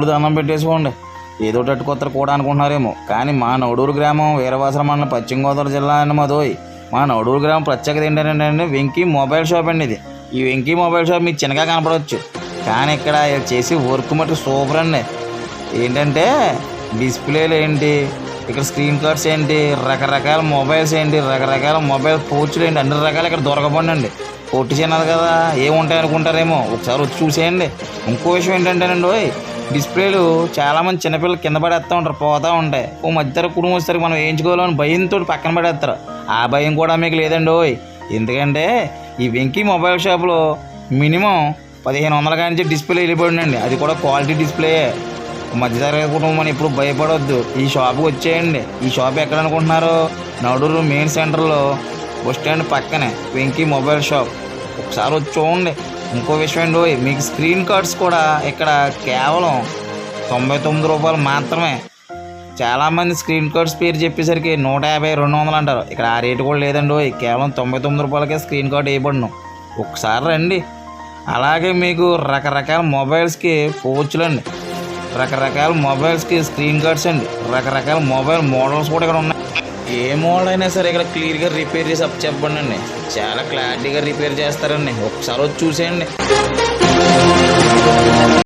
ఇప్పుడు దండం పెట్టేసుకోండి. ఏదో కొత్త కూడా అనుకుంటున్నారేమో, కానీ మా నవడూరు గ్రామం వీరవాసర మండలం పశ్చిమ గోదావరి జిల్లా అండి మాదోయ్. మా నవడూరు గ్రామం ప్రత్యేకత ఏంటంటే వెంకీ మొబైల్ షాప్ అండి ఇది. ఈ వెంకీ మొబైల్ షాప్ మీకు చిన్నగా కనపడవచ్చు, కానీ ఇక్కడ చేసి వర్క్ మట్టి సూపర్ అండి. ఏంటంటే డిస్ప్లేలు ఏంటి, ఇక్కడ స్క్రీన్ కార్డ్స్ ఏంటి, రకరకాల మొబైల్స్ ఏంటి, రకరకాల మొబైల్ పౌచ్లు ఏంటి, అన్ని రకాలు ఇక్కడ దొరకబండి. పొట్టి చిన్నది కదా ఏముంటాయి అనుకుంటారేమో, ఒకసారి వచ్చి చూసేయండి. ఇంకో విషయం ఏంటంటేనండి, డిస్ప్లేలు చాలామంది చిన్నపిల్లలు కింద పడేస్తూ ఉంటారు, పోతూ ఉంటాయి. ఓ మధ్య కుటుంబం వచ్చేసరికి మనం వేయించుకోవాలని భయంతో పక్కన పడేస్తారు. ఆ భయం కూడా మీకు లేదండి. ఎందుకంటే ఈ వెంకీ మొబైల్ షాప్లో మినిమం 1500 కానించి డిస్ప్లే వెళ్ళిపోయిందండి. అది కూడా క్వాలిటీ డిస్ప్లే. మధ్యతరగతి కుటుంబం ఎప్పుడు భయపడవద్దు, ఈ షాప్కి వచ్చేయండి. ఈ షాప్ ఎక్కడ అనుకుంటున్నారు? నవడూరు మెయిన్ సెంటర్లో బస్ స్టాండ్ పక్కనే వెంకీ మొబైల్ షాప్. ఒకసారి వచ్చి చూడండి. ఇంకో విషయం అండి, మీకు స్క్రీన్ కార్డ్స్ కూడా ఇక్కడ కేవలం 99 రూపాయలు మాత్రమే. చాలామంది స్క్రీన్ కార్డ్స్ పేరు చెప్పేసరికి 150, 200 అంటారు. ఇక్కడ ఆ రేటు కూడా లేదండి. కేవలం 99 రూపాయలకే స్క్రీన్ కార్డ్ వేయబడను. ఒకసారి రండి. అలాగే మీకు రకరకాల మొబైల్స్కి పౌచ్లు అండి, రకరకాల మొబైల్స్కి స్క్రీన్ కార్డ్స్ అండి, రకరకాల మొబైల్ మోడల్స్ కూడా ఇక్కడ ఉన్నాయి. ఏ మోడల్ అయినా సరే ఇక్కడ క్లియర్గా రిపేర్ చేసి అప్ చెప్పండి. చాలా క్లారిటీగా రిపేర్ చేస్తారండి. ఒకసారి వచ్చి చూసేయండి.